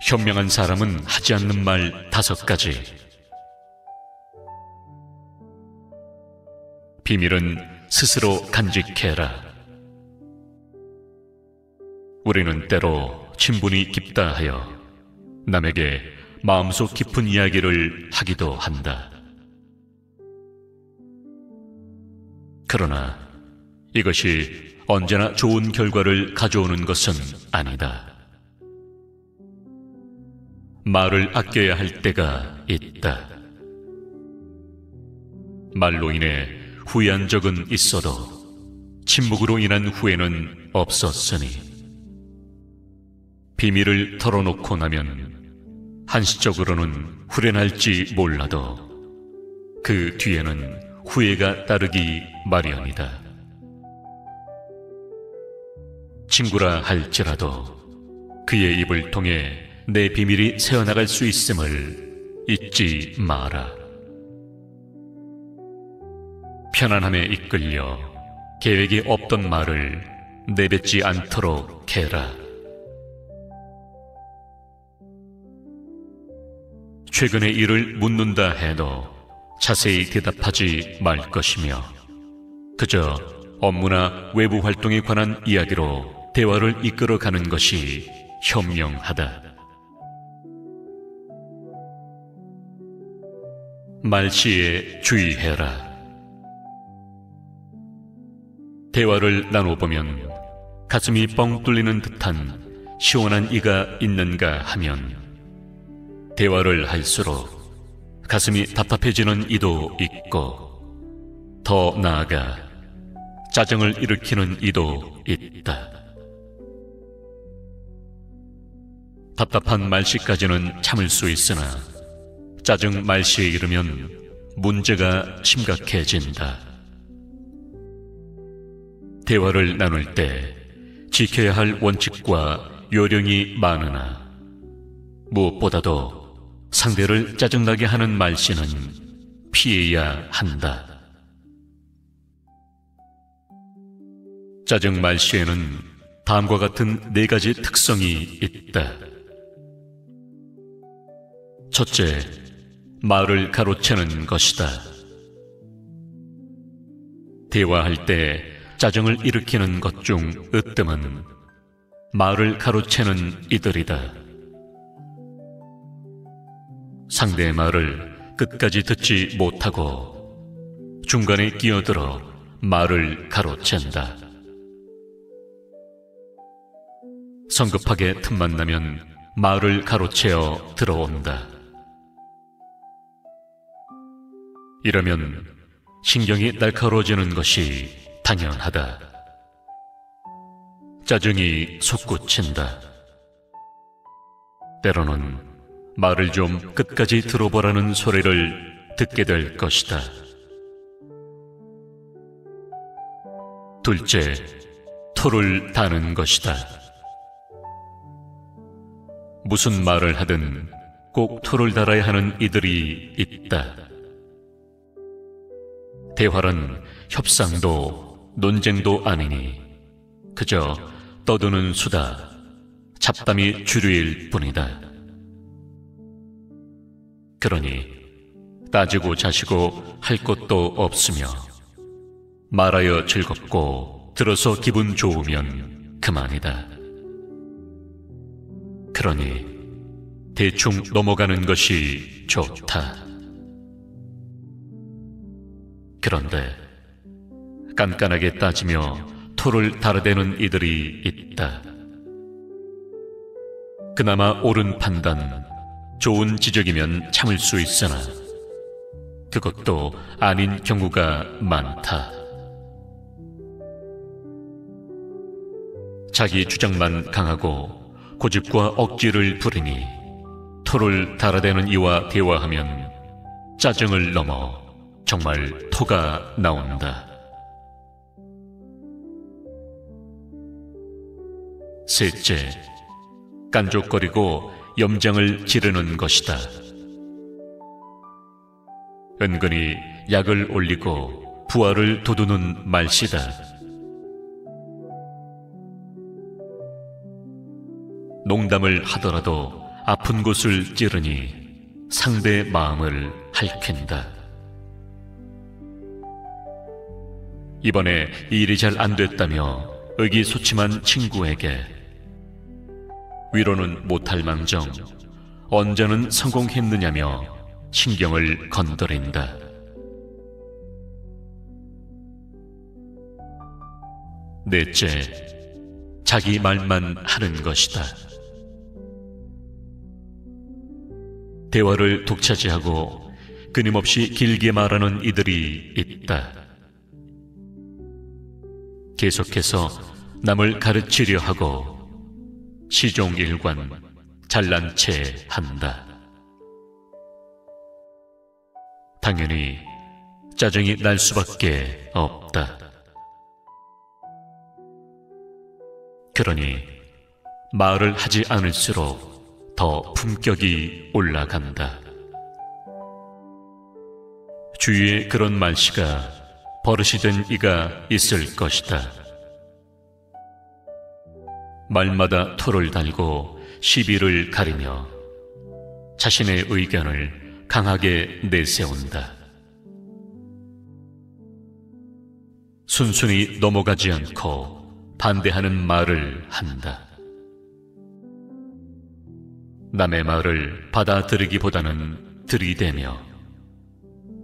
현명한 사람은 하지 않는 말 5가지. 비밀은 스스로 간직해라. 우리는 때로 친분이 깊다 하여 남에게 마음속 깊은 이야기를 하기도 한다. 그러나 이것이 언제나 좋은 결과를 가져오는 것은 아니다. 말을 아껴야 할 때가 있다. 말로 인해 후회한 적은 있어도 침묵으로 인한 후회는 없었으니, 비밀을 털어놓고 나면 한시적으로는 후련할지 몰라도 그 뒤에는 후회가 따르기 마련이다. 친구라 할지라도 그의 입을 통해 내 비밀이 새어나갈 수 있음을 잊지 마라. 편안함에 이끌려 계획이 없던 말을 내뱉지 않도록 해라. 최근의 일을 묻는다 해도 자세히 대답하지 말 것이며, 그저 업무나 외부 활동에 관한 이야기로 대화를 이끌어가는 것이 현명하다. 말씨에 주의해라. 대화를 나눠보면 가슴이 뻥 뚫리는 듯한 시원한 이가 있는가 하면, 대화를 할수록 가슴이 답답해지는 이도 있고, 더 나아가 짜증을 일으키는 이도 있다. 답답한 말씨까지는 참을 수 있으나 짜증 말씨에 이르면 문제가 심각해진다. 대화를 나눌 때 지켜야 할 원칙과 요령이 많으나 무엇보다도 상대를 짜증나게 하는 말씨는 피해야 한다. 짜증 말씨에는 다음과 같은 4가지 특성이 있다. 첫째, 말을 가로채는 것이다. 대화할 때 짜증을 일으키는 것 중 으뜸은 말을 가로채는 이들이다. 상대의 말을 끝까지 듣지 못하고 중간에 끼어들어 말을 가로챈다. 성급하게 틈만 나면 말을 가로채어 들어온다. 이러면 신경이 날카로워지는 것이 당연하다. 짜증이 솟구친다. 때로는 말을 좀 끝까지 들어보라는 소리를 듣게 될 것이다. 둘째, 토를 다는 것이다. 무슨 말을 하든 꼭 토를 달아야 하는 이들이 있다. 대화는 협상도 논쟁도 아니니 그저 떠드는 수다, 잡담이 주류일 뿐이다. 그러니 따지고 자시고 할 것도 없으며 말하여 즐겁고 들어서 기분 좋으면 그만이다. 그러니 대충 넘어가는 것이 좋다. 그런데 깐깐하게 따지며 토를 달아대는 이들이 있다. 그나마 옳은 판단, 좋은 지적이면 참을 수 있으나 그것도 아닌 경우가 많다. 자기 주장만 강하고 고집과 억지를 부리니 토를 달아대는 이와 대화하면 짜증을 넘어 정말 토가 나온다. 셋째, 깐족거리고 염장을 지르는 것이다. 은근히 약을 올리고 부하를 돋우는 말씨다. 농담을 하더라도 아픈 곳을 찌르니 상대의 마음을 핥힌다. 이번에 일이 잘 안 됐다며 의기소침한 친구에게 위로는 못할 망정 언제는 성공했느냐며 신경을 건드린다. 넷째, 자기 말만 하는 것이다. 대화를 독차지하고 끊임없이 길게 말하는 이들이 있다. 계속해서 남을 가르치려 하고 시종일관 잘난 체 한다. 당연히 짜증이 날 수밖에 없다. 그러니 말을 하지 않을수록 더 품격이 올라간다. 주위에 그런 말씨가 버릇이 된 이가 있을 것이다. 말마다 토를 달고 시비를 가리며 자신의 의견을 강하게 내세운다. 순순히 넘어가지 않고 반대하는 말을 한다. 남의 말을 받아들이기보다는 들이대며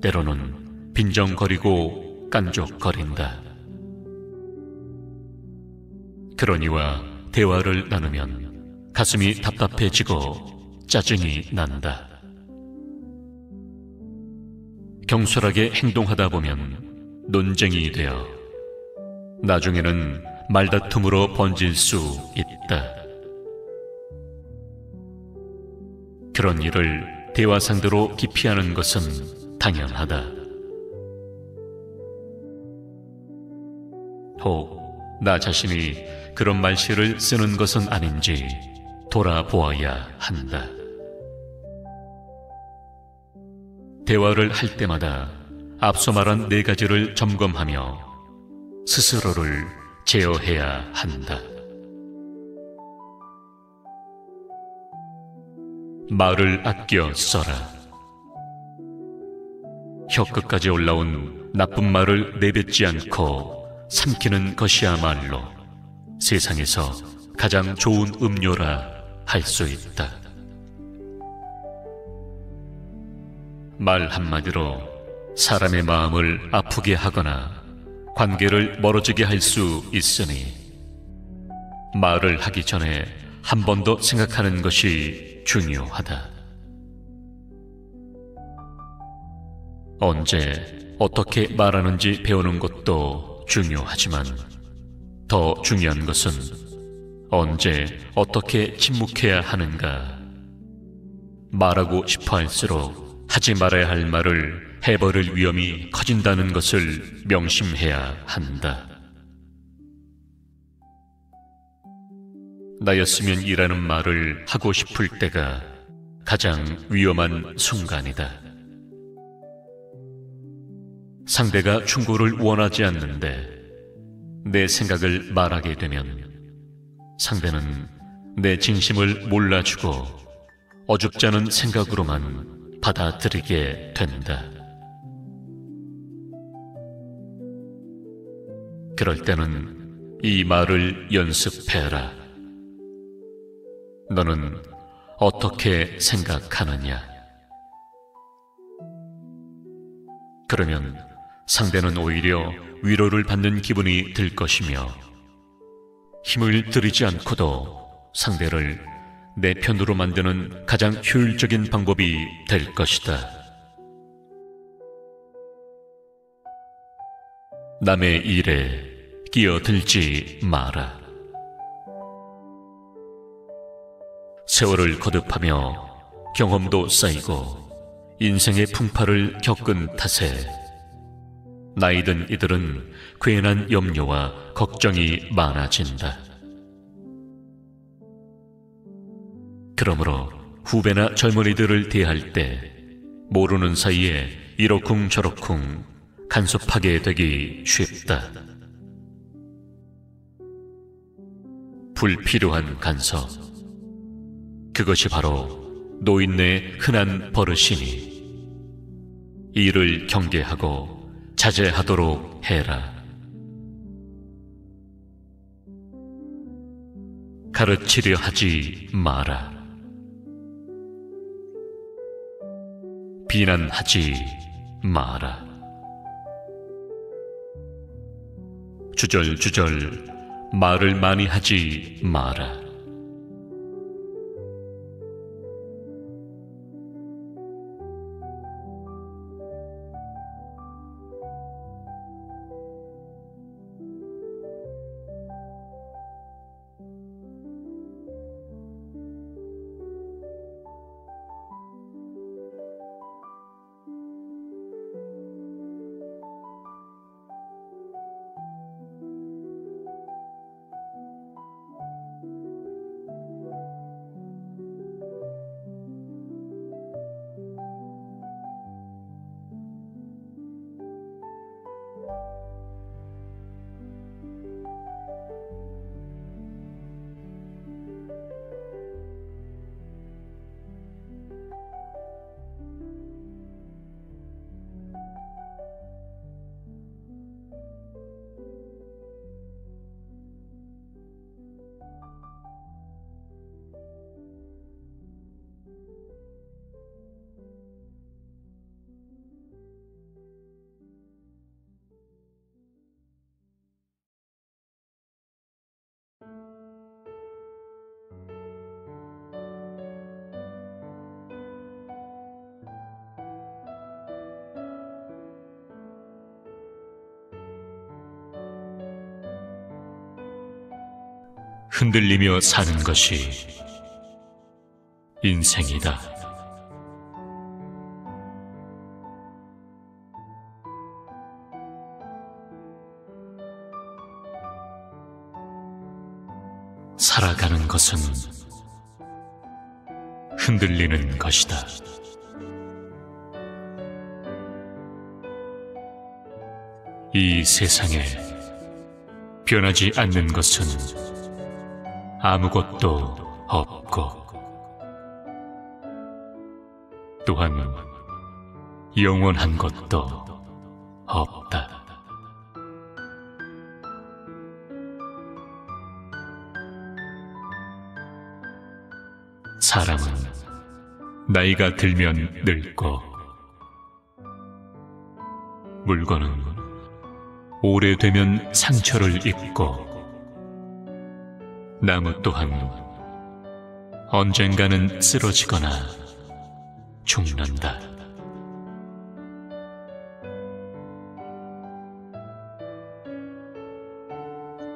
때로는 빈정거리고 깐족거린다. 그러니와 대화를 나누면 가슴이 답답해지고 짜증이 난다. 경솔하게 행동하다 보면 논쟁이 되어 나중에는 말다툼으로 번질 수 있다. 그런 일을 대화 상대로 기피하는 것은 당연하다. 혹 나 자신이 그런 말씨를 쓰는 것은 아닌지 돌아보아야 한다. 대화를 할 때마다 앞서 말한 4가지를 점검하며 스스로를 제어해야 한다. 말을 아껴 써라. 혀끝까지 올라온 나쁜 말을 내뱉지 않고 삼키는 것이야말로 세상에서 가장 좋은 음료라 할 수 있다. 말 한마디로 사람의 마음을 아프게 하거나 관계를 멀어지게 할 수 있으니 말을 하기 전에 한 번 더 생각하는 것이 중요하다. 언제 어떻게 말하는지 배우는 것도 중요하지만 더 중요한 것은 언제 어떻게 침묵해야 하는가. 말하고 싶어 할수록 하지 말아야 할 말을 해버릴 위험이 커진다는 것을 명심해야 한다. 나였으면 이라는 말을 하고 싶을 때가 가장 위험한 순간이다. 상대가 충고를 원하지 않는데 내 생각을 말하게 되면 상대는 내 진심을 몰라주고 어줍지 않은 생각으로만 받아들이게 된다. 그럴 때는 이 말을 연습해라. 너는 어떻게 생각하느냐? 그러면 상대는 오히려 위로를 받는 기분이 들 것이며 힘을 들이지 않고도 상대를 내 편으로 만드는 가장 효율적인 방법이 될 것이다. 남의 일에 끼어들지 마라. 세월을 거듭하며 경험도 쌓이고 인생의 풍파를 겪은 탓에 나이 든 이들은 괜한 염려와 걱정이 많아진다. 그러므로 후배나 젊은이들을 대할 때 모르는 사이에 이러쿵저러쿵 간섭하게 되기 쉽다. 불필요한 간섭, 그것이 바로 노인네의 흔한 버릇이니 이를 경계하고 자제하도록 해라. 가르치려 하지 마라. 비난하지 마라. 주절주절 말을 많이 하지 마라. 흔들리며 사는 것이 인생이다. 살아가는 것은 흔들리는 것이다. 이 세상에 변하지 않는 것은 아무것도 없고 또한 영원한 것도 없다. 사람은 나이가 들면 늙고 물건은 오래되면 상처를 입고 나무 또한 언젠가는 쓰러지거나 죽는다.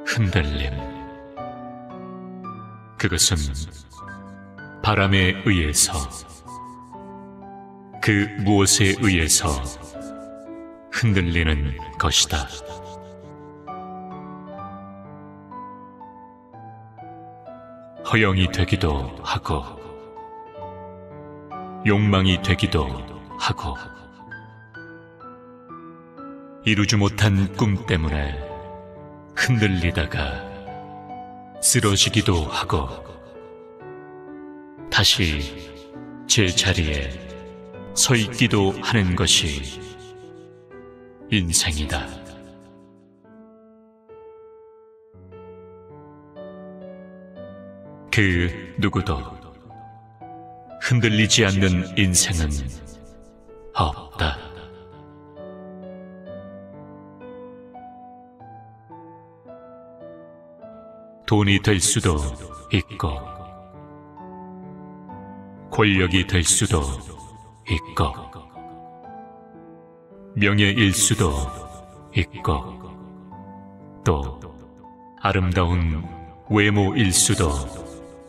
흔들림, 그것은 바람에 의해서, 그 무엇에 의해서 흔들리는 것이다. 허영이 되기도 하고 욕망이 되기도 하고 이루지 못한 꿈 때문에 흔들리다가 쓰러지기도 하고 다시 제자리에 서 있기도 하는 것이 인생이다. 그 누구도 흔들리지 않는 인생은 없다. 돈이 될 수도 있고 권력이 될 수도 있고 명예일 수도 있고 또 아름다운 외모일 수도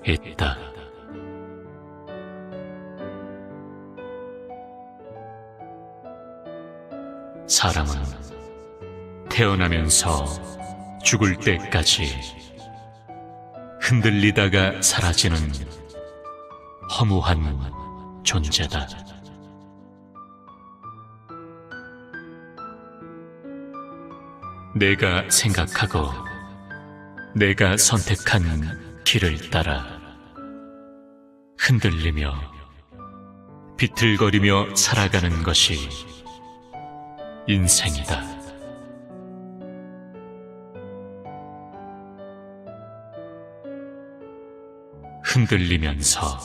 있다. 사람은 태어나면서 죽을 때까지 흔들리다가 사라지는 허무한 존재다. 내가 생각하고 내가 선택한 길을 따라 흔들리며 비틀거리며 살아가는 것이 인생이다. 흔들리면서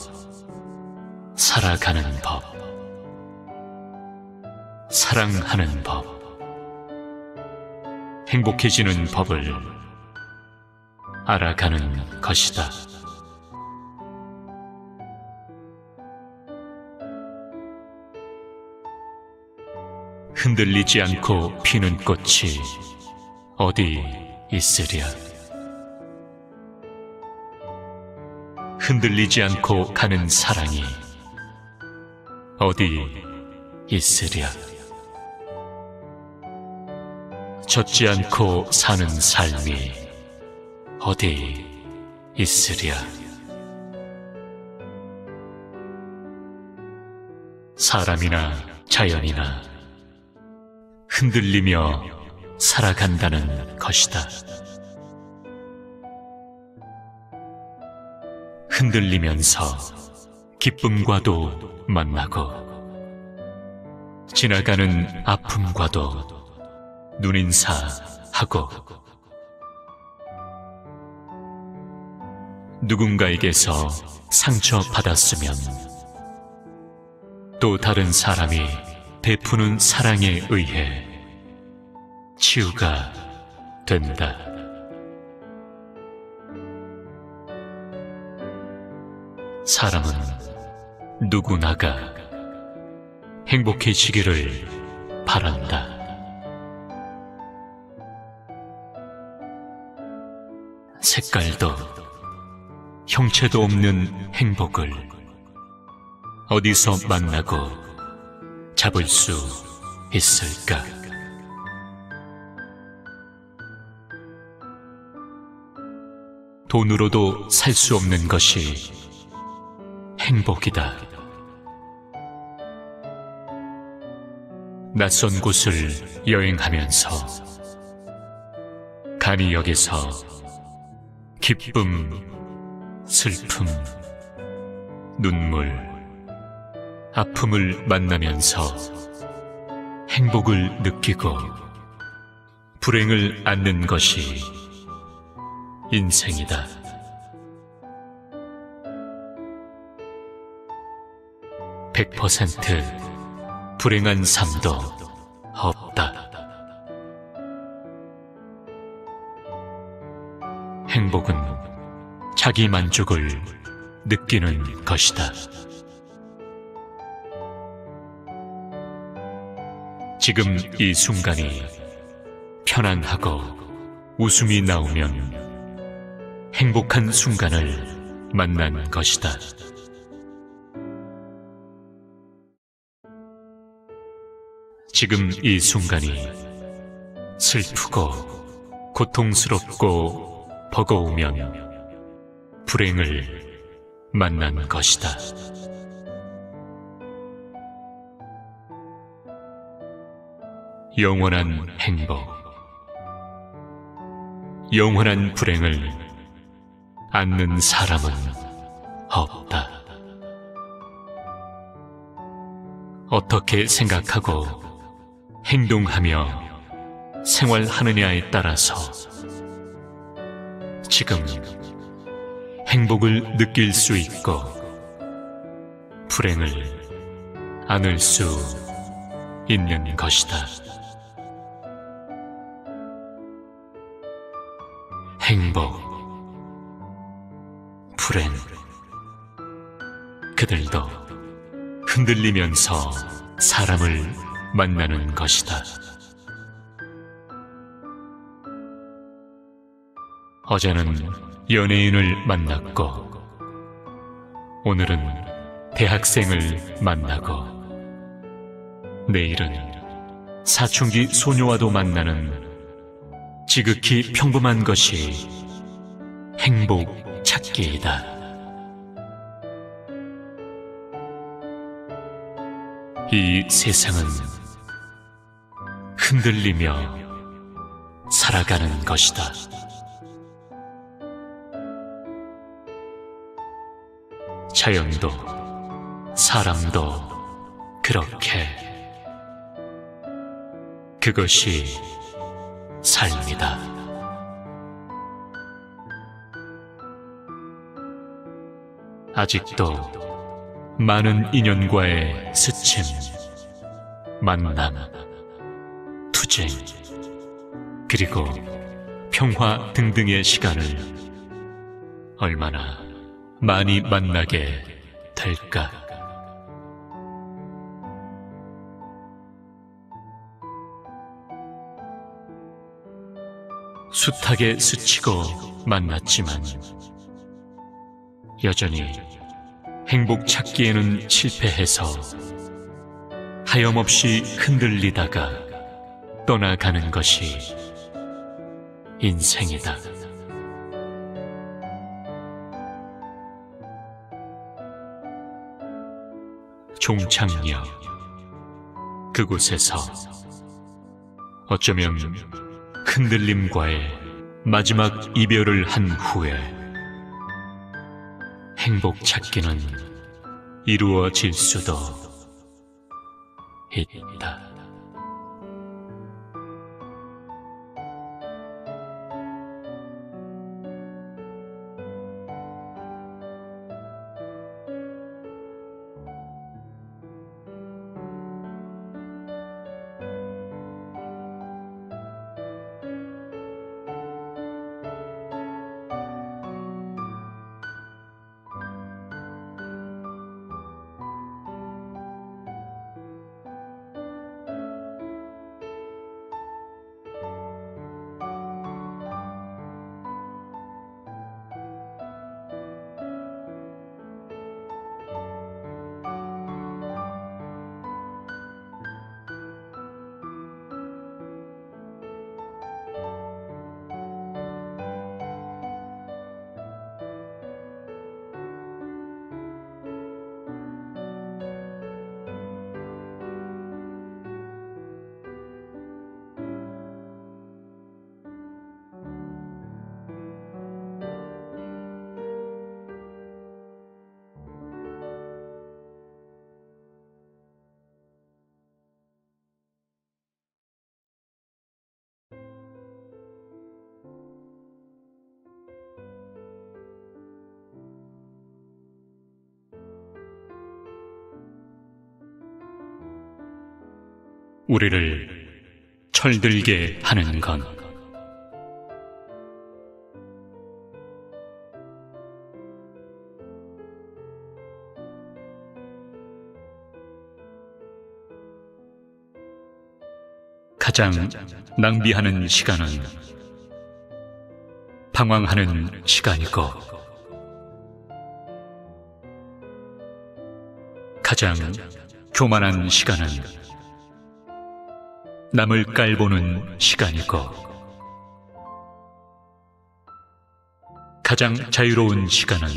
살아가는 법, 사랑하는 법, 행복해지는 법을 알아가는 것이다. 흔들리지 않고 피는 꽃이 어디 있으랴. 흔들리지 않고 가는 사랑이 어디 있으랴. 젖지 않고 사는 삶이 어디 있으랴. 사람이나 자연이나 흔들리며 살아간다는 것이다. 흔들리면서 기쁨과도 만나고 지나가는 아픔과도 눈인사하고 누군가에게서 상처받았으면 또 다른 사람이 베푸는 사랑에 의해 치유가 된다. 사람은 누구나가 행복해지기를 바란다. 색깔도 형체도 없는 행복을 어디서 만나고 잡을 수 있을까? 돈으로도 살 수 없는 것이 행복이다. 낯선 곳을 여행하면서 간이 여기서 기쁨, 슬픔, 눈물, 아픔을 만나면서 행복을 느끼고 불행을 안는 것이 인생이다. (100% 불행한 삶도 없다. 행복은 자기 만족을 느끼는 것이다. 지금 이 순간이 편안하고 웃음이 나오면 행복한 순간을 만난 것이다. 지금 이 순간이 슬프고 고통스럽고 버거우면 불행을 만난 것이다. 영원한 행복, 영원한 불행을 안는 사람은 없다. 어떻게 생각하고 행동하며 생활하느냐에 따라서 지금 행복을 느낄 수 있고 불행을 안을 수 있는 것이다. 행복, 불행, 그들도 흔들리면서 사람을 만나는 것이다. 어제는 연예인을 만났고 오늘은 대학생을 만나고 내일은 사춘기 소녀와도 만나는 지극히 평범한 것이 행복 찾기이다. 이 세상은 흔들리며 살아가는 것이다. 자연도 사람도 그렇게 그것이 삶이다. 아직도 많은 인연과의 스침, 만남, 투쟁, 그리고 평화 등등의 시간을 얼마나 많이 만나게 될까? 숱하게 스치고 만났지만 여전히 행복 찾기에는 실패해서 하염없이 흔들리다가 떠나가는 것이 인생이다. 종착역, 그곳에서 어쩌면 흔들림과의 마지막 이별을 한 후에 행복 찾기는 이루어질 수도 있다. 우리를 철들게 하는 건 가장 낭비하는 시간은 방황하는 시간이고, 가장 교만한 시간은 남을 깔보는 시간이고, 가장 자유로운 시간은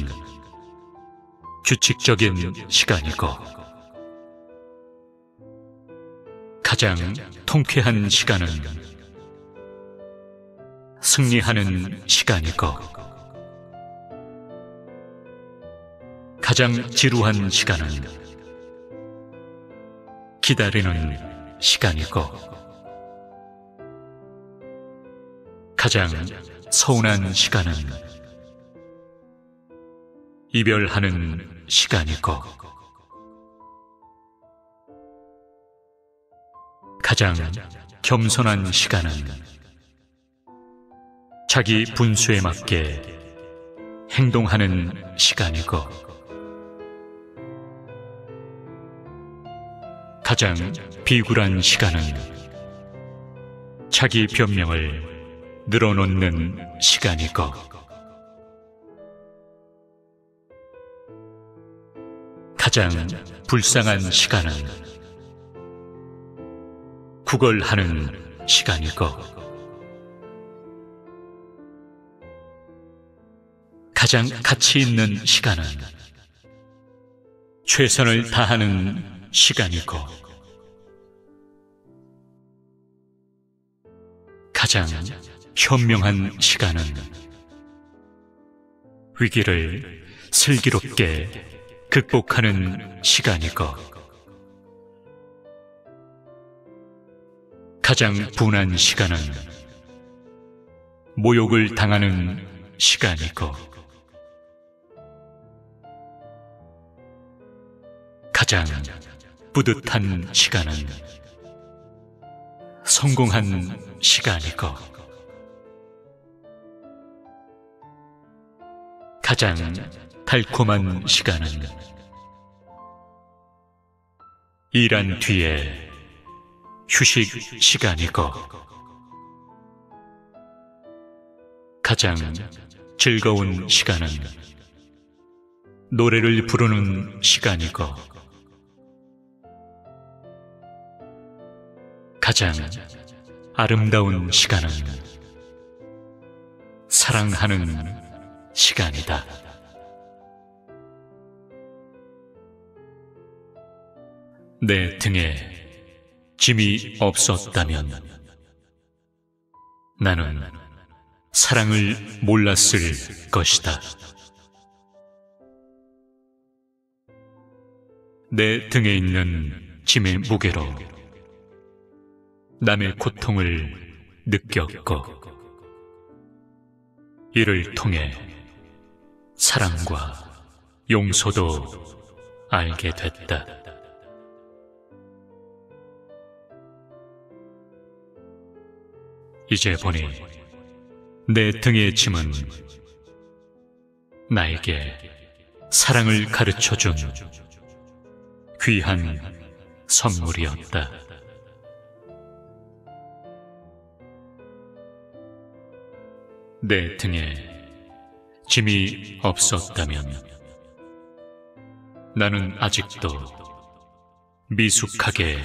규칙적인 시간이고, 가장 통쾌한 시간은 승리하는 시간이고, 가장 지루한 시간은 기다리는 시간이고, 가장 서운한 시간은 이별하는 시간이고, 가장 겸손한 시간은 자기 분수에 맞게 행동하는 시간이고, 가장 비굴한 시간은 자기 변명을 늘어놓는 시간이고, 가장 불쌍한 시간은 구걸하는 시간이고, 가장 가치 있는 시간은 최선을 다하는 시간이고, 가장 현명한 시간은 위기를 슬기롭게 극복하는 시간이고, 가장 분한 시간은 모욕을 당하는 시간이고, 가장 뿌듯한 시간은 성공한 시간이고, 가장 달콤한 시간은 일한 뒤에 휴식 시간이고, 가장 즐거운 시간은 노래를 부르는 시간이고, 가장 아름다운 시간은 사랑하는 시간이다. 내 등에 짐이 없었다면 나는 사랑을 몰랐을 것이다. 내 등에 있는 짐의 무게로 남의 고통을 느꼈고, 이를 통해 사랑과 용서도 알게 됐다. 이제 보니 내 등의 짐은 나에게 사랑을 가르쳐준 귀한 선물이었다. 내 등에 짐이 없었다면 나는 아직도 미숙하게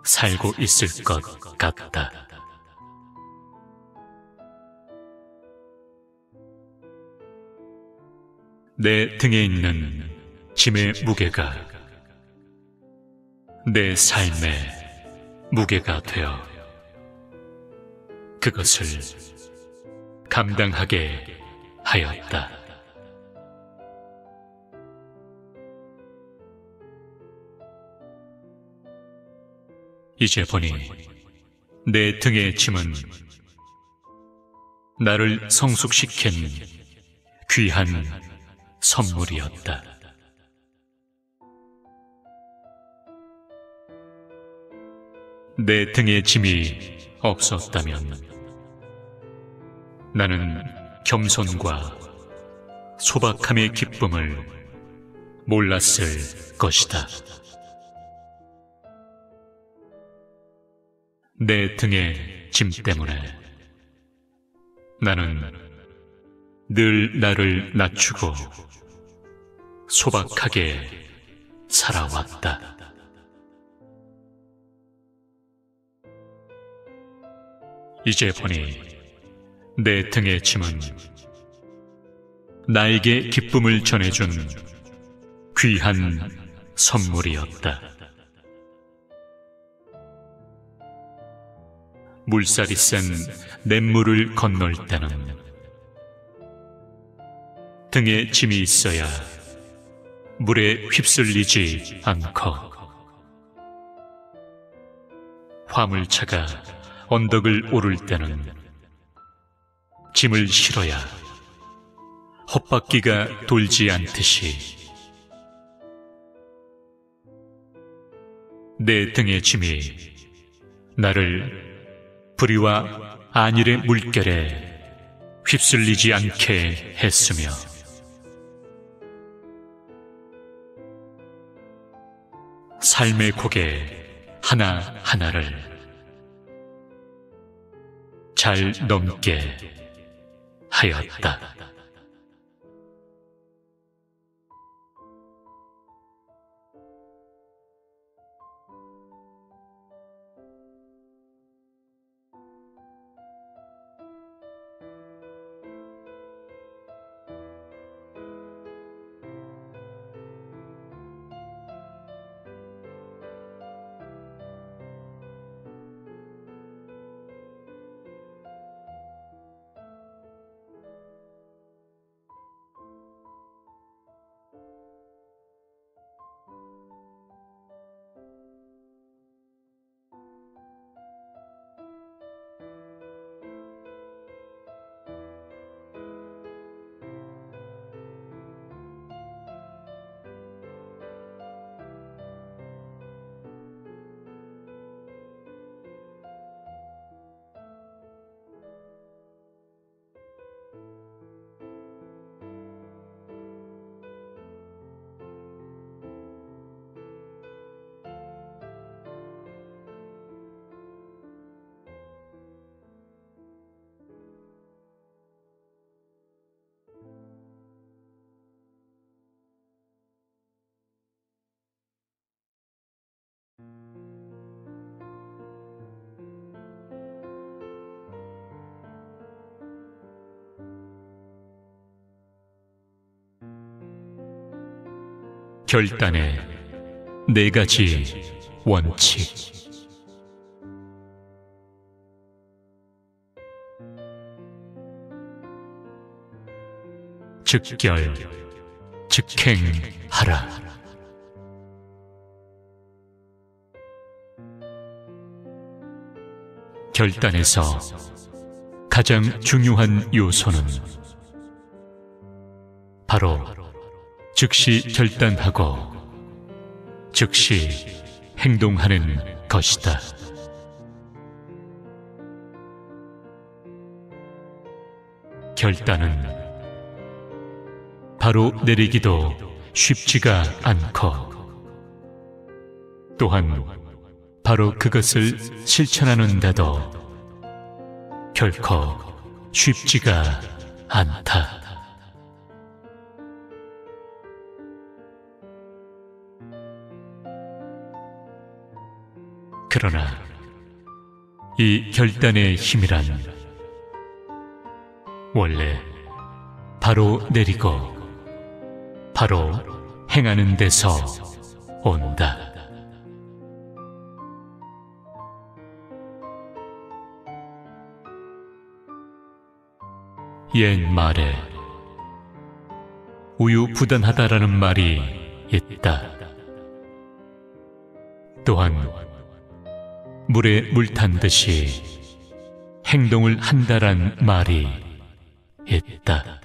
살고 있을 것 같다. 내 등에 있는 짐의 무게가 내 삶의 무게가 되어 그것을 감당하게 하였다. 이제 보니 내 등의 짐은 나를 성숙시킨 귀한 선물이었다. 내 등에 짐이 없었다면 나는 겸손과 소박함의 기쁨을 몰랐을 것이다. 내 등의 짐 때문에 나는 늘 나를 낮추고 소박하게 살아왔다. 이제 보니 내 등의 짐은 나에게 기쁨을 전해준 귀한 선물이었다. 물살이 센 냇물을 건널 때는 등에 짐이 있어야 물에 휩쓸리지 않고, 화물차가 언덕을 오를 때는 짐을 실어야 헛바퀴가 돌지 않듯이 내 등의 짐이 나를 불의와 안일의 물결에 휩쓸리지 않게 했으며, 삶의 고개 하나하나를 잘 넘게 하였다. 결단의 네 가지 원칙. 즉결, 즉행하라. 결단에서 가장 중요한 요소는 바로 즉시 결단하고 즉시 행동하는 것이다. 결단은 바로 내리기도 쉽지가 않고, 또한 바로 그것을 실천하는데도 결코 쉽지가 않다. 그러나 이 결단의 힘이란 원래 바로 내리고 바로 행하는 데서 온다. 옛말에 우유부단하다라는 말이 있다. 또한 물에 물 탄 듯이 행동을 한다란 말이 있다.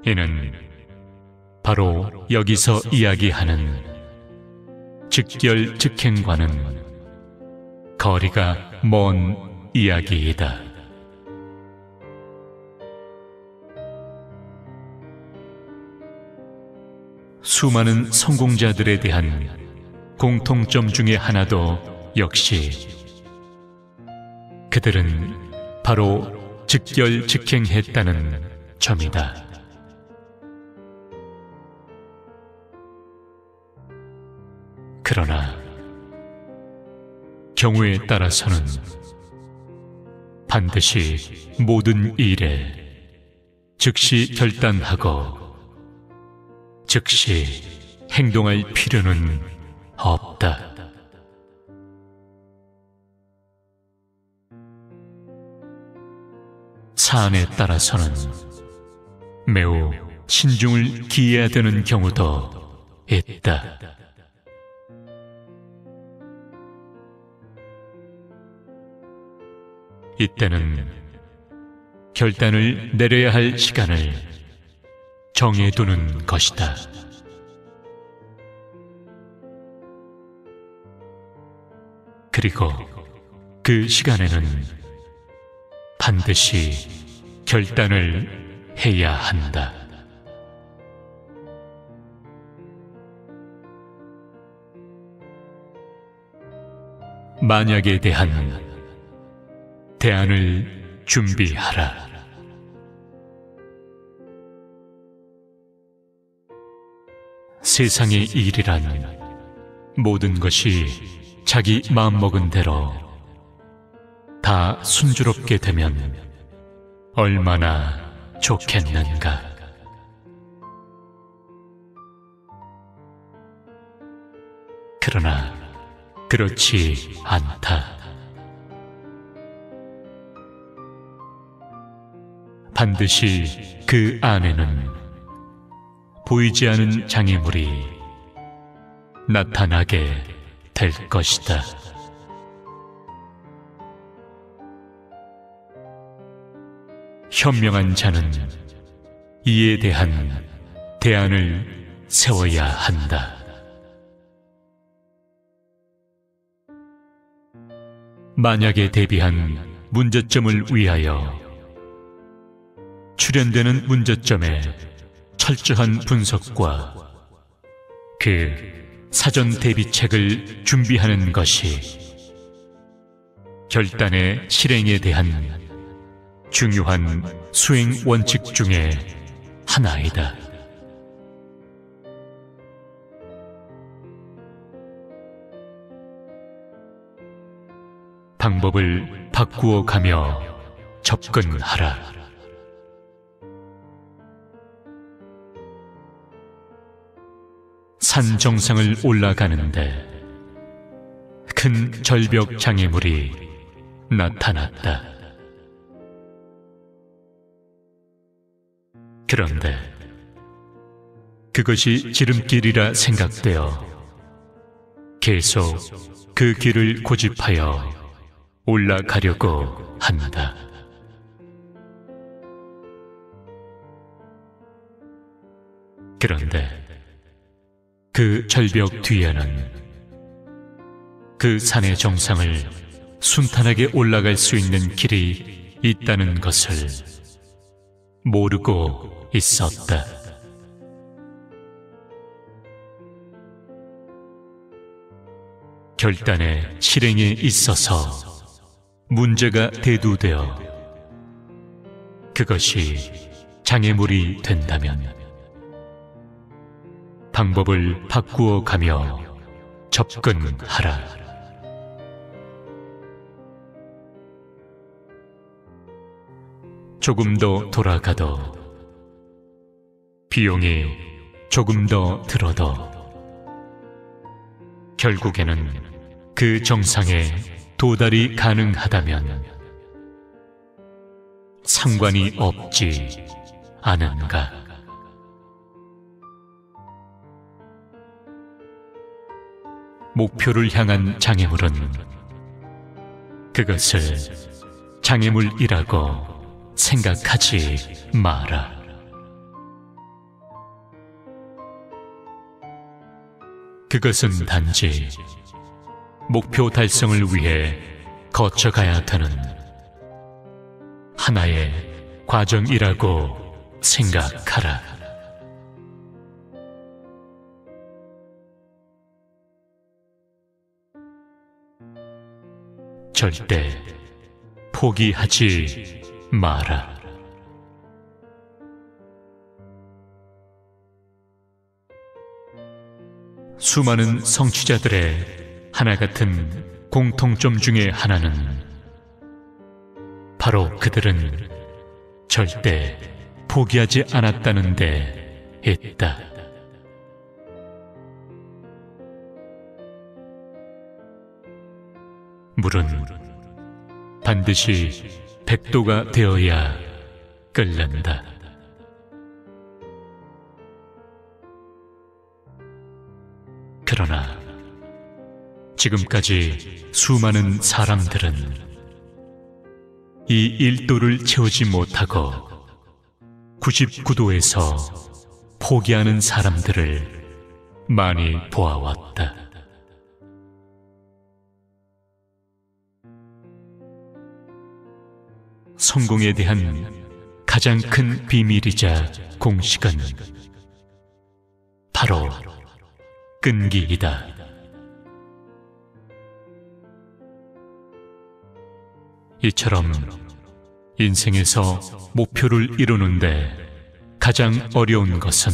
이는 바로 여기서 이야기하는 즉결즉행과는 거리가 먼 이야기이다. 수많은 성공자들에 대한 공통점 중에 하나도 역시 그들은 바로 즉결즉행했다는 점이다. 그러나 경우에 따라서는 반드시 모든 일에 즉시 결단하고 즉시 행동할 필요는 없다. 사안에 따라서는 매우 신중을 기해야 되는 경우도 있다. 이때는 결단을 내려야 할 시간을 정해두는 것이다. 그리고 그 시간에는 반드시 결단을 해야 한다. 만약에 대한 대안을 준비하라. 세상의 일이란 모든 것이 자기 마음먹은 대로 다 순조롭게 되면 얼마나 좋겠는가. 그러나 그렇지 않다. 반드시 그 안에는 보이지 않은 장애물이 나타나게 될 것이다. 현명한 자는 이에 대한 대안을 세워야 한다. 만약에 대비한 문제점을 위하여 출현되는 문제점의 철저한 분석과 그 사전 대비책을 준비하는 것이 결단의 실행에 대한 중요한 수행 원칙 중에 하나이다. 방법을 바꾸어 가며 접근하라. 산 정상을 올라가는데 큰 절벽 장애물이 나타났다. 그런데 그것이 지름길이라 생각되어 계속 그 길을 고집하여 올라가려고 한다. 그런데 그 절벽 뒤에는 그 산의 정상을 순탄하게 올라갈 수 있는 길이 있다는 것을 모르고 있었다. 결단의 실행에 있어서 문제가 대두되어 그것이 장애물이 된다면 방법을 바꾸어 가며 접근하라. 조금 더 돌아가도 비용이 조금 더 들어도 결국에는 그 정상에 도달이 가능하다면 상관이 없지 않은가? 목표를 향한 장애물은 그것을 장애물이라고 생각하지 마라. 그것은 단지 목표 달성을 위해 거쳐가야 되는 하나의 과정이라고 생각하라. 절대 포기하지 마라. 수많은 성취자들의 하나 같은 공통점 중에 하나는 바로 그들은 절대 포기하지 않았다는 데 있다. 물은 반드시 100도가 되어야 끓는다. 그러나 지금까지 수많은 사람들은 이 1도를 채우지 못하고 99도에서 포기하는 사람들을 많이 보아왔다. 성공에 대한 가장 큰 비밀이자 공식은 바로 끈기이다. 이처럼 인생에서 목표를 이루는데 가장 어려운 것은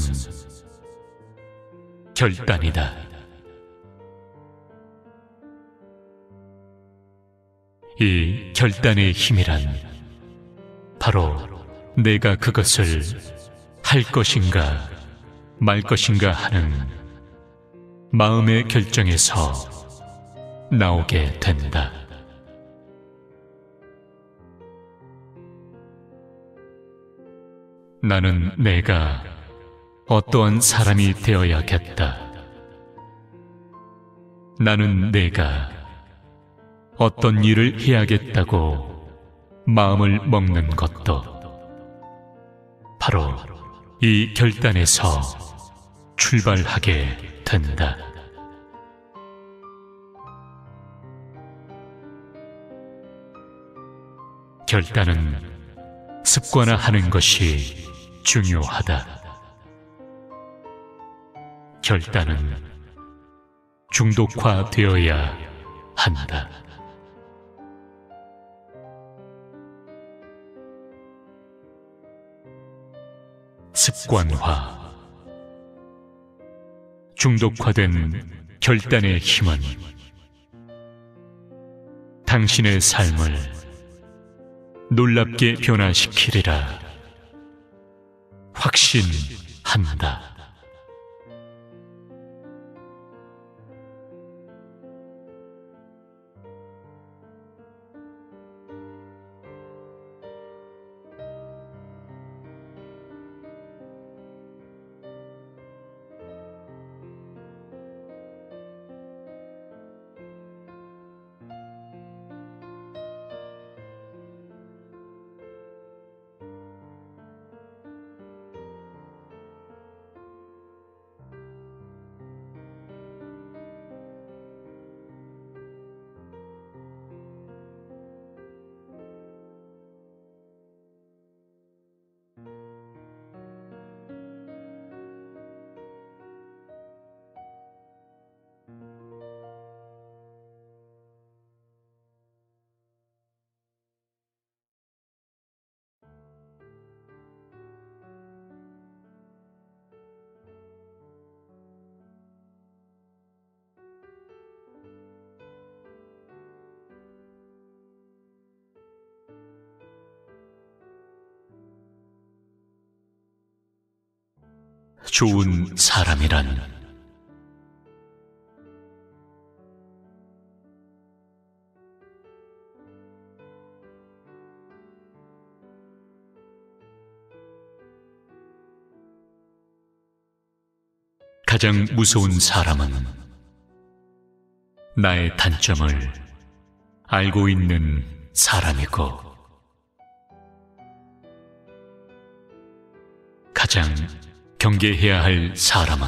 결단이다. 이 결단의 힘이란 바로 내가 그것을 할 것인가 말 것인가 하는 마음의 결정에서 나오게 된다. 나는 내가 어떠한 사람이 되어야겠다. 나는 내가 어떤 일을 해야겠다고 마음을 먹는 것도 바로 이 결단에서 출발하게 된다. 결단은 습관화하는 것이 중요하다. 결단은 중독화되어야 한다. 습관화. 중독화된 결단의 힘은 당신의 삶을 놀랍게 변화시키리라 확신한다. 좋은 사람이란 가장 무서운 사람은 나의 단점을 알고 있는 사람이고, 가장 경계해야 할 사람은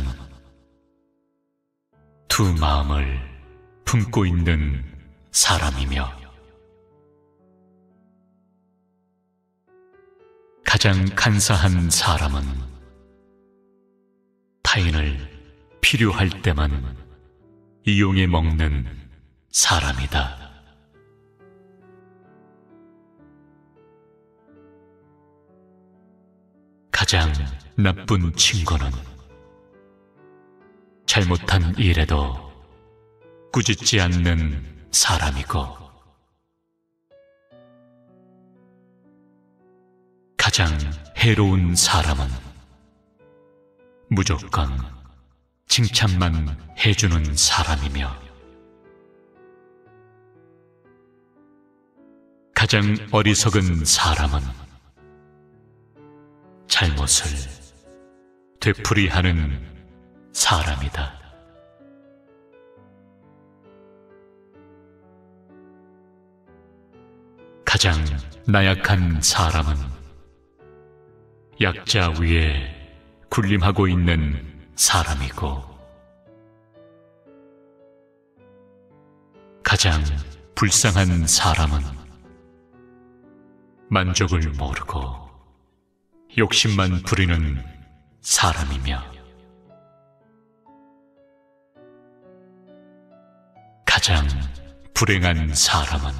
두 마음을 품고 있는 사람이며, 가장 간사한 사람은 타인을 필요할 때만 이용해 먹는 사람이다. 가장 나쁜 친구는 잘못한 일에도 꾸짖지 않는 사람이고, 가장 해로운 사람은 무조건 칭찬만 해주는 사람이며, 가장 어리석은 사람은 잘못을 되풀이하는 사람이다. 가장 나약한 사람은 약자 위에 군림하고 있는 사람이고, 가장 불쌍한 사람은 만족을 모르고 욕심만 부리는 사람이며, 가장 불행한 사람은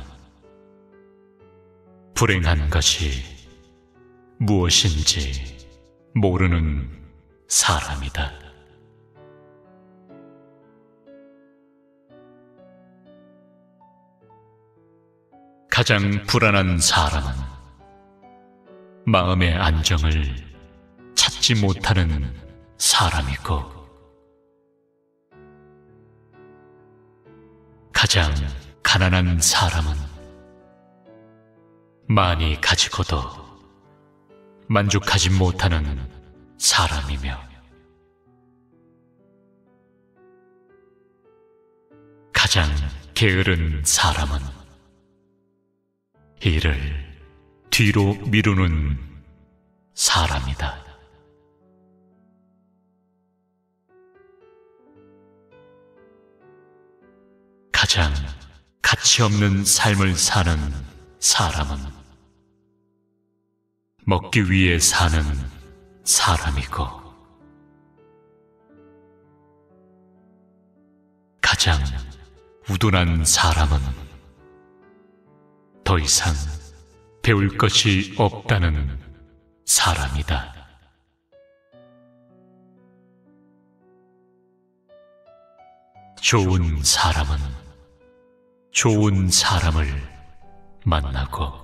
불행한 것이 무엇인지 모르는 사람이다. 가장 불안한 사람은 마음의 안정을 찾지 못하는 사람이고, 가장 가난한 사람은 많이 가지고도 만족하지 못하는 사람이며, 가장 게으른 사람은 일을 뒤로 미루는 사람이다. 가장 가치 없는 삶을 사는 사람은 먹기 위해 사는 사람이고, 가장 우둔한 사람은 더 이상 배울 것이 없다는 사람이다. 좋은 사람은 좋은 사람을 만나고,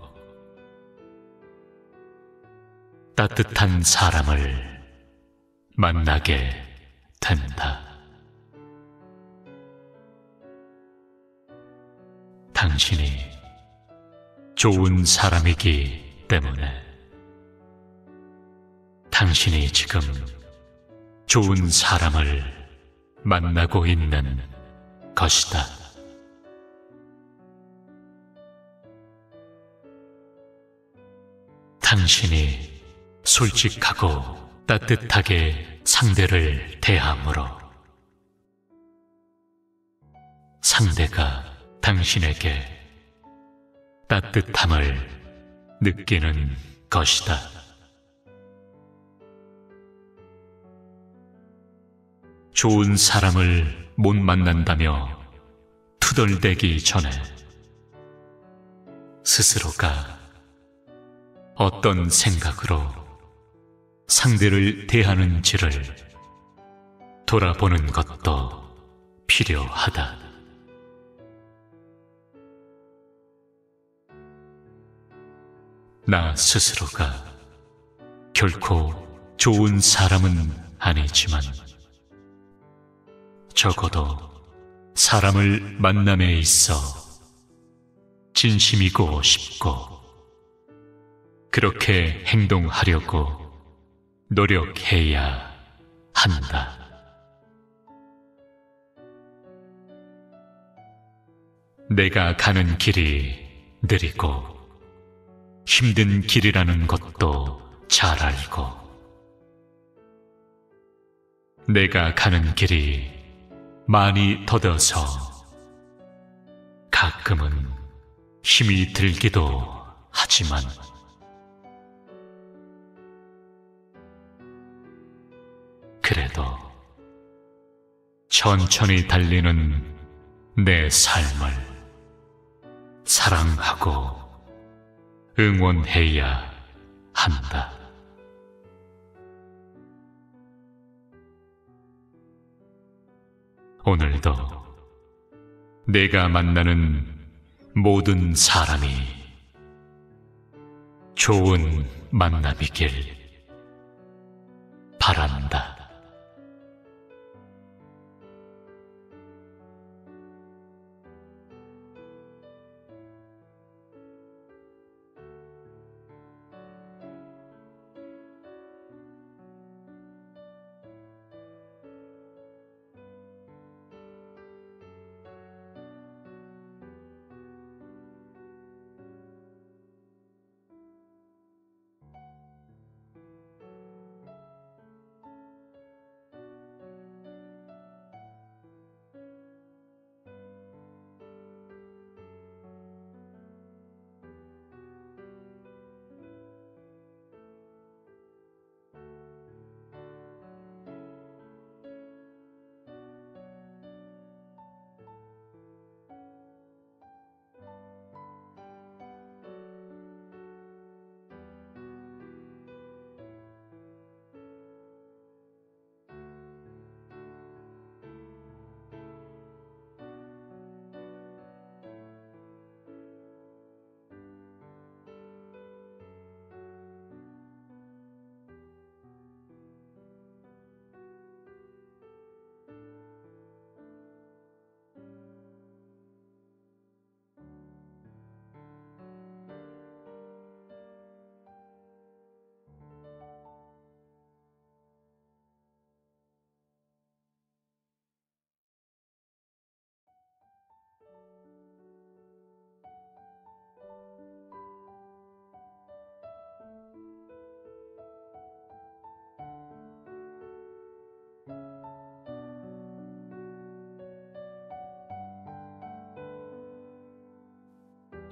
따뜻한 사람을 만나게 된다. 당신이 좋은 사람이기 때문에 당신이 지금 좋은 사람을 만나고 있는 것이다. 당신이 솔직하고 따뜻하게 상대를 대함으로 상대가 당신에게 따뜻함을 느끼는 것이다. 좋은 사람을 못 만난다며 투덜대기 전에 스스로가 어떤 생각으로 상대를 대하는지를 돌아보는 것도 필요하다. 나 스스로가 결코 좋은 사람은 아니지만 적어도 사람을 만남에 있어 진심이고 싶고 그렇게 행동하려고 노력해야 한다. 내가 가는 길이 느리고 힘든 길이라는 것도 잘 알고 내가 가는 길이 많이 더뎌서 가끔은 힘이 들기도 하지만 그래도 천천히 달리는 내 삶을 사랑하고 응원해야 한다. 오늘도 내가 만나는 모든 사람이 좋은 만남이길 바란다.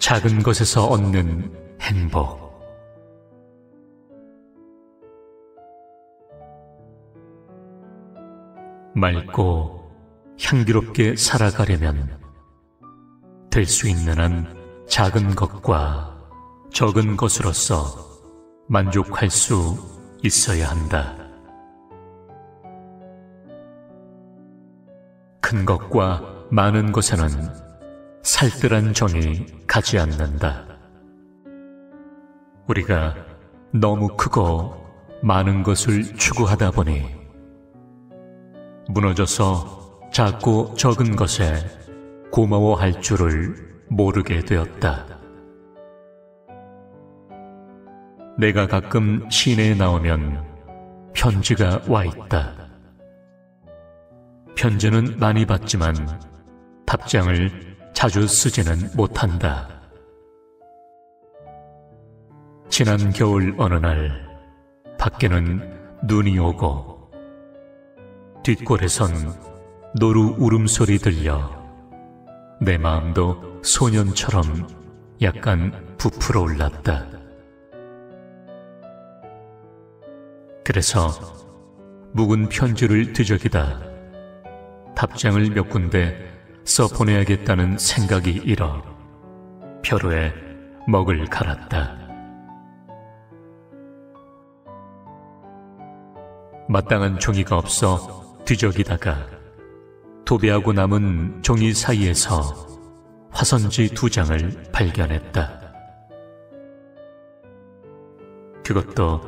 작은 것에서 얻는 행복. 맑고 향기롭게 살아가려면 될 수 있는 한 작은 것과 적은 것으로서 만족할 수 있어야 한다. 큰 것과 많은 것에는 살뜰한 정이 가지 않는다. 우리가 너무 크고 많은 것을 추구하다 보니 무너져서 작고 적은 것에 고마워할 줄을 모르게 되었다. 내가 가끔 시내에 나오면 편지가 와 있다. 편지는 많이 받지만 답장을 자주 쓰지는 못한다. 지난 겨울 어느 날 밖에는 눈이 오고 뒷골에선 노루 울음소리 들려 내 마음도 소년처럼 약간 부풀어 올랐다. 그래서 묵은 편지를 뒤적이다 답장을 몇 군데 써보내야겠다는 생각이 일어 벼루에 먹을 갈았다. 마땅한 종이가 없어 뒤적이다가 도배하고 남은 종이 사이에서 화선지 2장을 발견했다. 그것도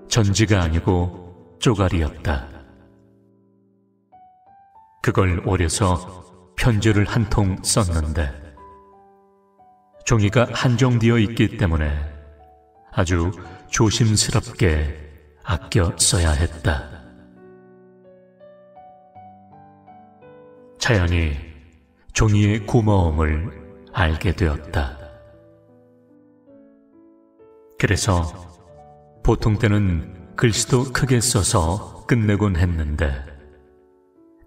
전지가 아니고 쪼가리였다. 그걸 오려서 편지를 한 통 썼는데 종이가 한정되어 있기 때문에 아주 조심스럽게 아껴 써야 했다. 자연히 종이의 고마움을 알게 되었다. 그래서 보통 때는 글씨도 크게 써서 끝내곤 했는데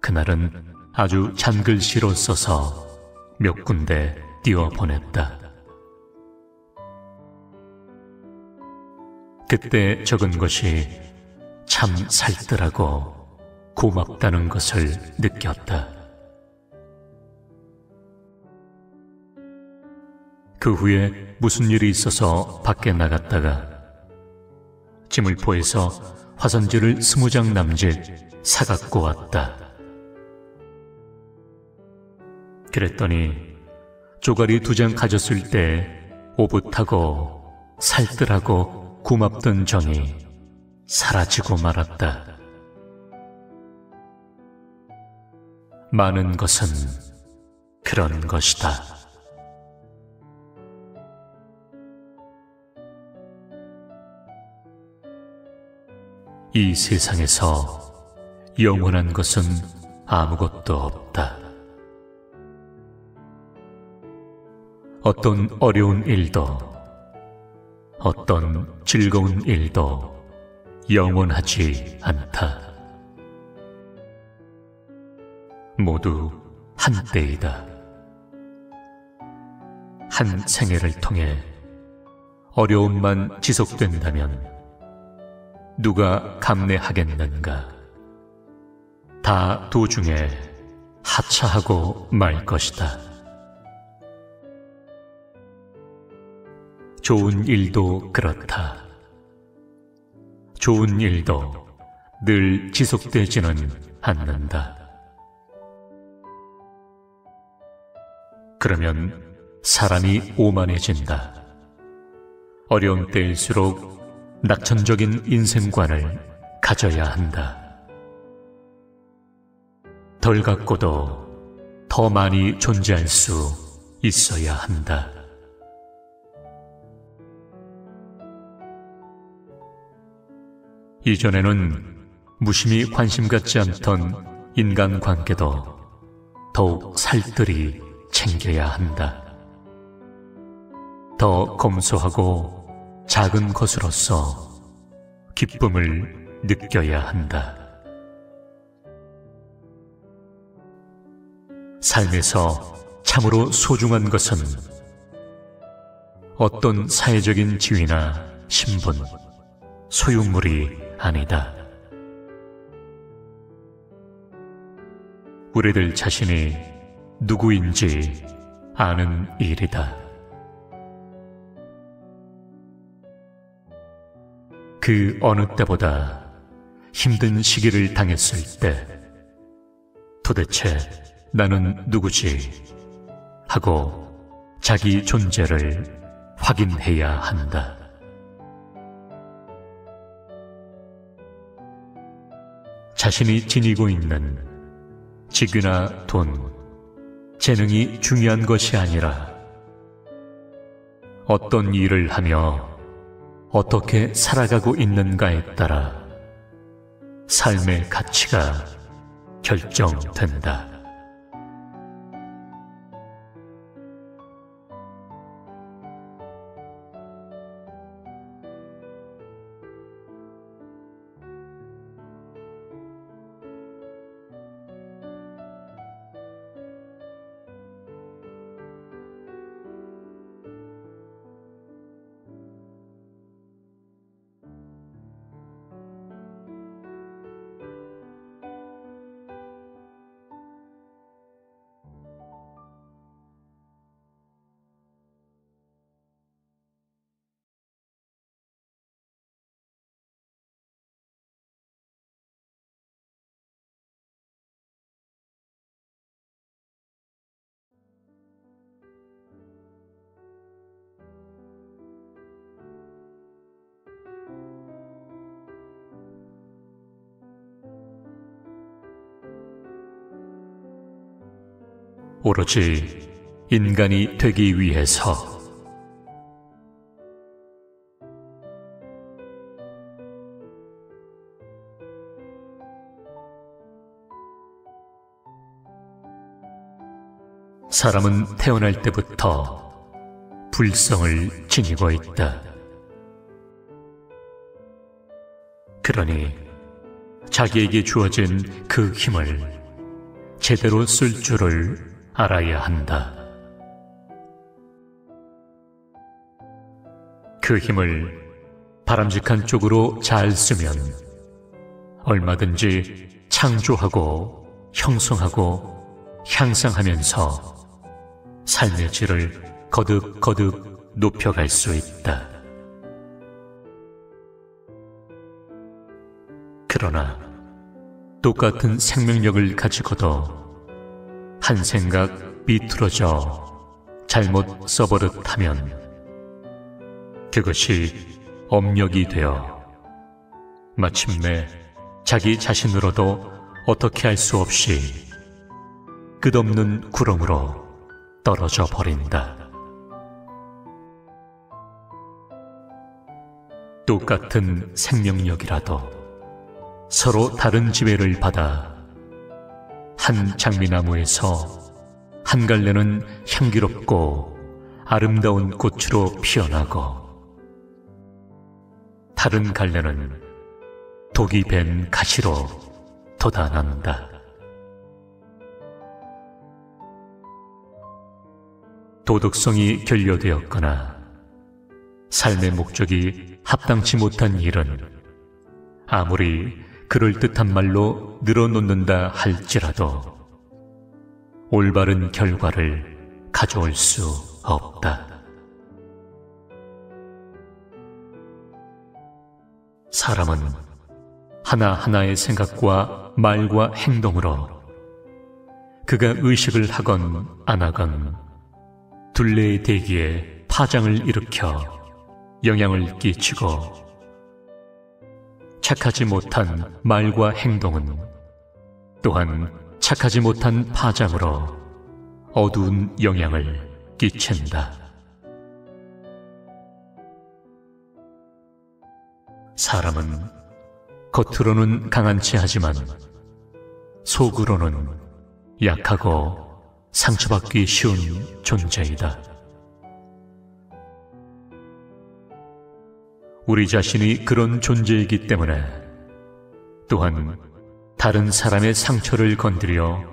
그날은 아주 잔글씨로 써서 몇 군데 띄워 보냈다. 그때 적은 것이 참 살뜰하고 고맙다는 것을 느꼈다. 그 후에 무슨 일이 있어서 밖에 나갔다가 지물포에서 화선지를 20장 남짓 사갖고 왔다. 그랬더니 쪼가리 2장 가졌을 때 오붓하고 살뜰하고 고맙던 정이 사라지고 말았다. 많은 것은 그런 것이다. 이 세상에서 영원한 것은 아무것도 없다. 어떤 어려운 일도, 어떤 즐거운 일도 영원하지 않다. 모두 한때이다. 한 생애를 통해 어려움만 지속된다면 누가 감내하겠는가? 다 도중에 하차하고 말 것이다. 좋은 일도 그렇다. 좋은 일도 늘 지속되지는 않는다. 그러면 사람이 오만해진다. 어려운 때일수록 낙천적인 인생관을 가져야 한다. 덜 갖고도 더 많이 존재할 수 있어야 한다. 이전에는 무심히 관심 갖지 않던 인간관계도 더욱 살뜰히 챙겨야 한다. 더 검소하고 작은 것으로서 기쁨을 느껴야 한다. 삶에서 참으로 소중한 것은 어떤 사회적인 지위나 신분, 소유물이 아니다. 우리들 자신이 누구인지 아는 일이다. 그 어느 때보다 힘든 시기를 당했을 때 도대체 나는 누구지? 하고 자기 존재를 확인해야 한다. 자신이 지니고 있는 직위나 돈, 재능이 중요한 것이 아니라 어떤 일을 하며 어떻게 살아가고 있는가에 따라 삶의 가치가 결정된다. 오로지 인간이 되기 위해서. 사람은 태어날 때부터 불성을 지니고 있다. 그러니 자기에게 주어진 그 힘을 제대로 쓸 줄을 알아야 한다. 그 힘을 바람직한 쪽으로 잘 쓰면 얼마든지 창조하고 형성하고 향상하면서 삶의 질을 거듭거듭 높여갈 수 있다. 그러나 똑같은 생명력을 가지고도 한 생각 비틀어져 잘못 써버릇하면 그것이 업력이 되어 마침내 자기 자신으로도 어떻게 할 수 없이 끝없는 구렁으로 떨어져 버린다. 똑같은 생명력이라도 서로 다른 지배를 받아 한 장미나무에서 한 갈래는 향기롭고 아름다운 꽃으로 피어나고 다른 갈래는 독이 밴 가시로 돋아난다. 도덕성이 결여되었거나 삶의 목적이 합당치 못한 일은 아무리 그럴듯한 말로 늘어놓는다 할지라도 올바른 결과를 가져올 수 없다. 사람은 하나하나의 생각과 말과 행동으로 그가 의식을 하건 안 하건 둘레의 대기에 파장을 일으켜 영향을 끼치고 착하지 못한 말과 행동은 또한 착하지 못한 파장으로 어두운 영향을 끼친다. 사람은 겉으로는 강한 체 하지만 속으로는 약하고 상처받기 쉬운 존재이다. 우리 자신이 그런 존재이기 때문에 또한 다른 사람의 상처를 건드려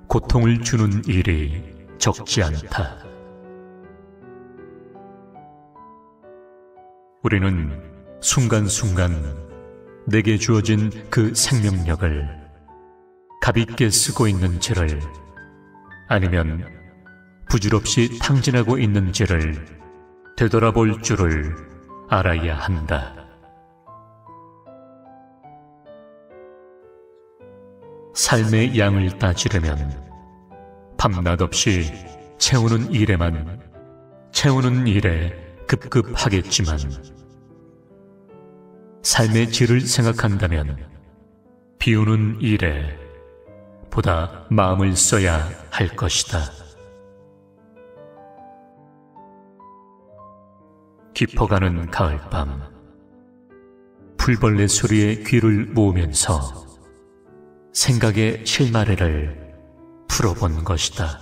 고통을 주는 일이 적지 않다. 우리는 순간순간 내게 주어진 그 생명력을 가볍게 쓰고 있는지를 아니면 부질없이 탕진하고 있는지를 되돌아볼 줄을 알아야 한다. 삶의 양을 따지려면 밤낮 없이 채우는 일에 급급하겠지만 삶의 질을 생각한다면 비우는 일에 보다 마음을 써야 할 것이다. 깊어가는 가을밤, 풀벌레 소리에 귀를 모으면서 생각의 실마리를 풀어본 것이다.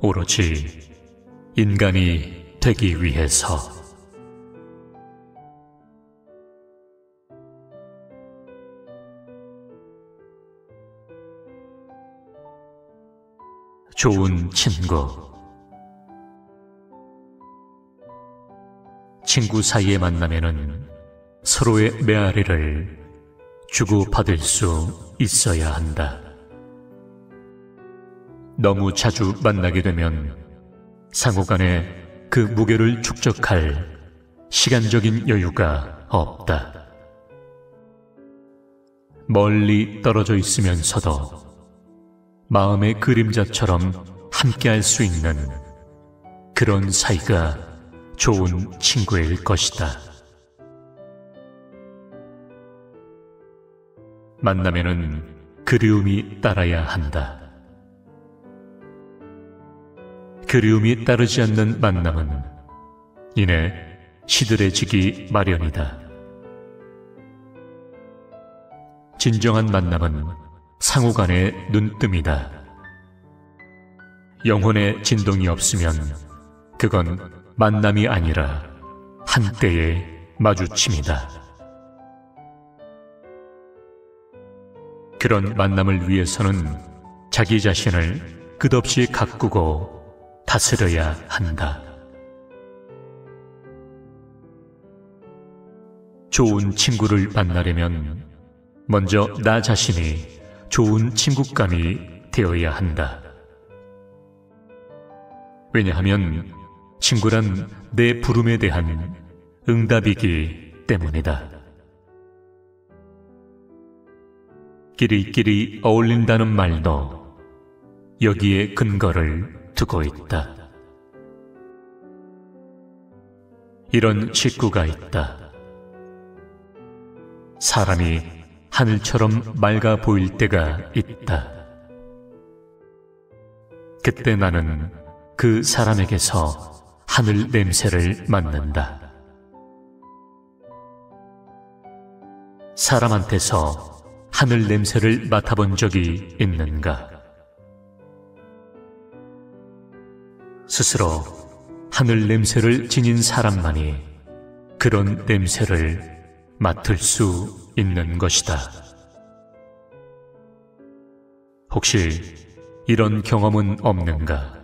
오로지 인간이 되기 위해서. 좋은 친구 사이의 만남에는 서로의 메아리를 주고받을 수 있어야 한다. 너무 자주 만나게 되면 상호간에 그 무게를 축적할 시간적인 여유가 없다. 멀리 떨어져 있으면서도 마음의 그림자처럼 함께할 수 있는 그런 사이가 좋은 친구일 것이다. 만나면은 그 그리움이 따라야 한다. 그리움이 따르지 않는 만남은 이내 시들해지기 마련이다. 진정한 만남은 상호간의 눈뜸이다. 영혼의 진동이 없으면 그건 만남이 아니라 한때의 마주침이다. 그런 만남을 위해서는 자기 자신을 끝없이 가꾸고 다스려야 한다. 좋은 친구를 만나려면 먼저 나 자신이 좋은 친구감이 되어야 한다. 왜냐하면 친구란 내 부름에 대한 응답이기 때문이다. 끼리끼리 어울린다는 말도 여기에 근거를 두고 있다. 이런 식구가 있다. 사람이 하늘처럼 맑아 보일 때가 있다. 그때 나는 그 사람에게서 하늘 냄새를 맡는다. 사람한테서 하늘 냄새를 맡아본 적이 있는가? 스스로 하늘 냄새를 지닌 사람만이 그런 냄새를 맡을 수 있는 것이다. 혹시 이런 경험은 없는가?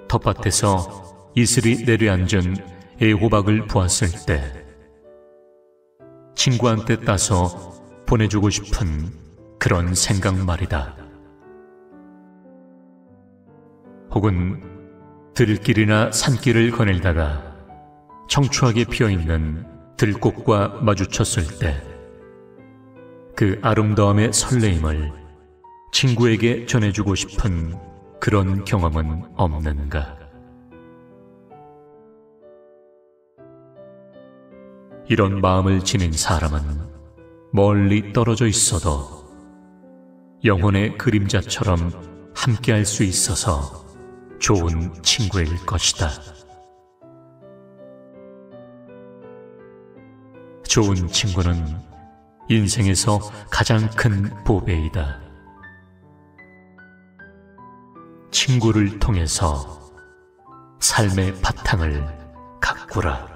텃밭에서 이슬이 내려앉은 애호박을 보았을 때 친구한테 따서 보내주고 싶은 그런 생각 말이다. 혹은 들길이나 산길을 거닐다가 청초하게 피어있는 들꽃과 마주쳤을 때 그 아름다움의 설레임을 친구에게 전해주고 싶은 그런 경험은 없는가? 이런 마음을 지닌 사람은 멀리 떨어져 있어도 영혼의 그림자처럼 함께할 수 있어서 좋은 친구일 것이다. 좋은 친구는 인생에서 가장 큰 보배이다. 친구를 통해서 삶의 바탕을 가꾸라.